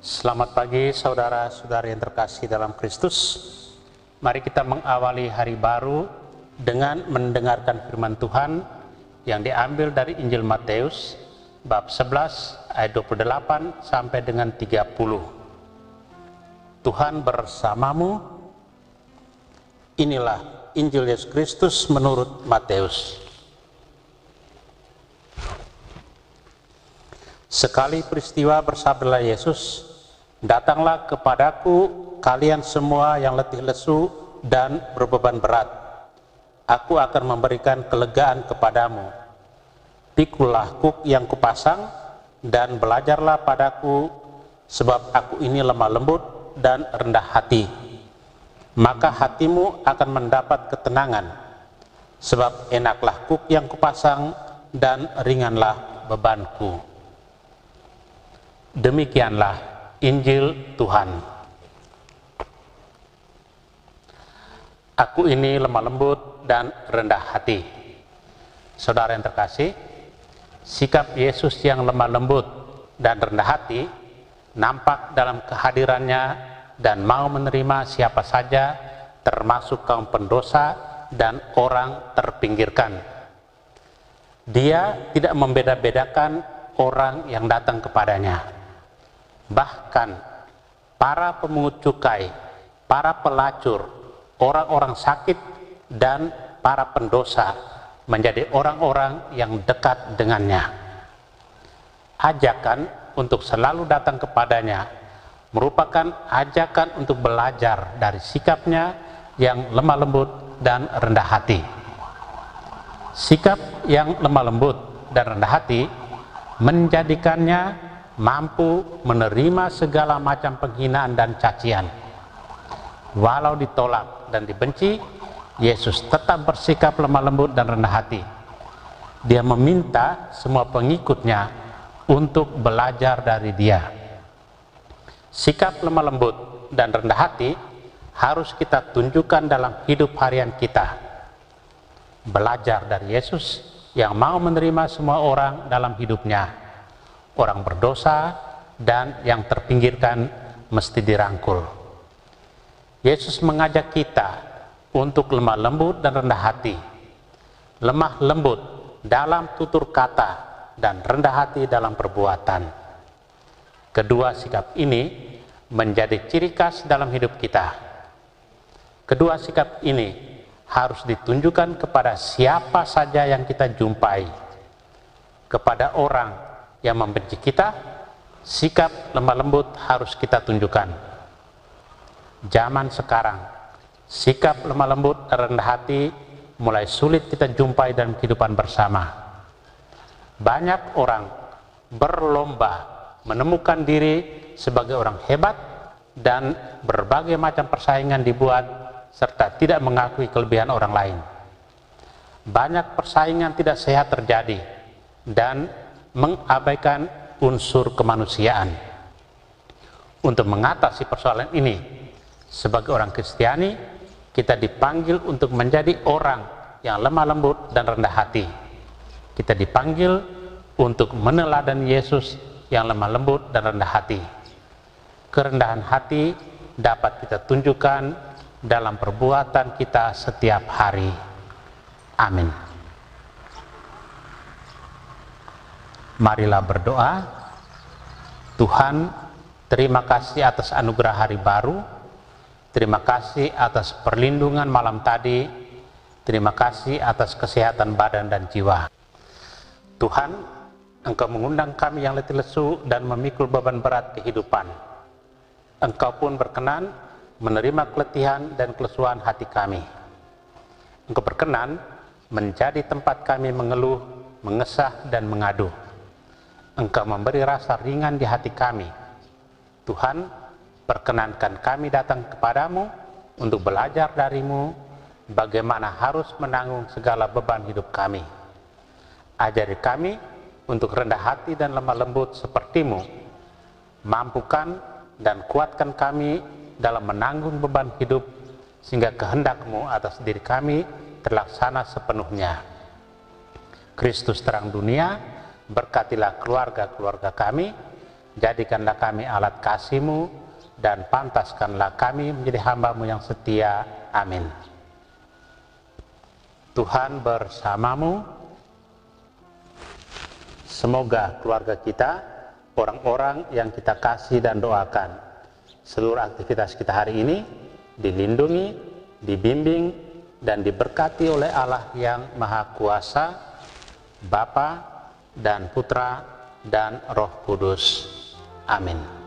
Selamat pagi saudara-saudari yang terkasih dalam Kristus. Mari kita mengawali hari baru dengan mendengarkan firman Tuhan yang diambil dari Injil Matius bab 11 ayat 28 sampai dengan 30. Tuhan bersamamu. Inilah Injil Yesus Kristus menurut Matius. Sekali peristiwa bersabdalah Yesus, "Datanglah kepadaku kalian semua yang letih lesu dan berbeban berat. Aku akan memberikan kelegaan kepadamu. Pikulah kuk yang kupasang dan belajarlah padaku, sebab aku ini lemah lembut dan rendah hati. Maka hatimu akan mendapat ketenangan, sebab enaklah kuk yang kupasang dan ringanlah bebanku." Demikianlah Injil Tuhan. Aku ini lemah lembut dan rendah hati. Saudara yang terkasih, sikap Yesus yang lemah lembut dan rendah hati nampak dalam kehadirannya dan mau menerima siapa saja, termasuk kaum pendosa dan orang terpinggirkan. Dia tidak membeda-bedakan orang yang datang kepadanya. Bahkan para pemungut cukai, para pelacur, orang-orang sakit, dan para pendosa menjadi orang-orang yang dekat dengannya. Ajakan untuk selalu datang kepadanya merupakan ajakan untuk belajar dari sikapnya yang lemah lembut dan rendah hati. Sikap yang lemah lembut dan rendah hati menjadikannya mampu menerima segala macam penghinaan dan cacian. Walau ditolak dan dibenci, Yesus tetap bersikap lemah lembut dan rendah hati. Dia meminta semua pengikutnya untuk belajar dari Dia. Sikap lemah lembut dan rendah hati harus kita tunjukkan dalam hidup harian kita. Belajar dari Yesus yang mau menerima semua orang dalam hidupnya. Orang berdosa dan yang terpinggirkan mesti dirangkul. Yesus mengajak kita untuk lemah lembut dan rendah hati. Lemah lembut dalam tutur kata dan rendah hati dalam perbuatan. Kedua sikap ini menjadi ciri khas dalam hidup kita. Kedua sikap ini harus ditunjukkan kepada siapa saja yang kita jumpai. Kepada orang yang membenci kita, sikap lemah lembut harus kita tunjukkan. Zaman sekarang, sikap lemah lembut dan rendah hati mulai sulit kita jumpai dalam kehidupan bersama. Banyak orang berlomba menemukan diri sebagai orang hebat dan berbagai macam persaingan dibuat serta tidak mengakui kelebihan orang lain. Banyak persaingan tidak sehat terjadi dan mengabaikan unsur kemanusiaan. Untuk mengatasi persoalan ini, sebagai orang Kristiani, kita dipanggil untuk menjadi orang yang lemah lembut dan rendah hati. Kita dipanggil untuk meneladani Yesus yang lemah lembut dan rendah hati. Kerendahan hati dapat kita tunjukkan dalam perbuatan kita setiap hari. Amin. Marilah berdoa. Tuhan, terima kasih atas anugerah hari baru. Terima kasih atas perlindungan malam tadi. Terima kasih atas kesehatan badan dan jiwa. Tuhan, Engkau mengundang kami yang letih lesu dan memikul beban berat kehidupan. Engkau pun berkenan menerima keletihan dan kelesuan hati kami. Engkau berkenan menjadi tempat kami mengeluh, mengesah, dan mengadu. Engkau memberi rasa ringan di hati kami. Tuhan, perkenankan kami datang kepadamu untuk belajar darimu bagaimana harus menanggung segala beban hidup kami. Ajari kami untuk rendah hati dan lemah lembut sepertimu. Mampukan dan kuatkan kami dalam menanggung beban hidup sehingga kehendakmu atas diri kami terlaksana sepenuhnya. Kristus terang dunia, berkatilah keluarga-keluarga kami, jadikanlah kami alat kasih-Mu, dan pantaskanlah kami menjadi hamba-Mu yang setia. Amin. Tuhan bersamamu. Semoga keluarga kita, orang-orang yang kita kasih dan doakan, seluruh aktivitas kita hari ini dilindungi, dibimbing, dan diberkati oleh Allah yang Maha Kuasa, Bapa dan Putra dan Roh Kudus. Amin.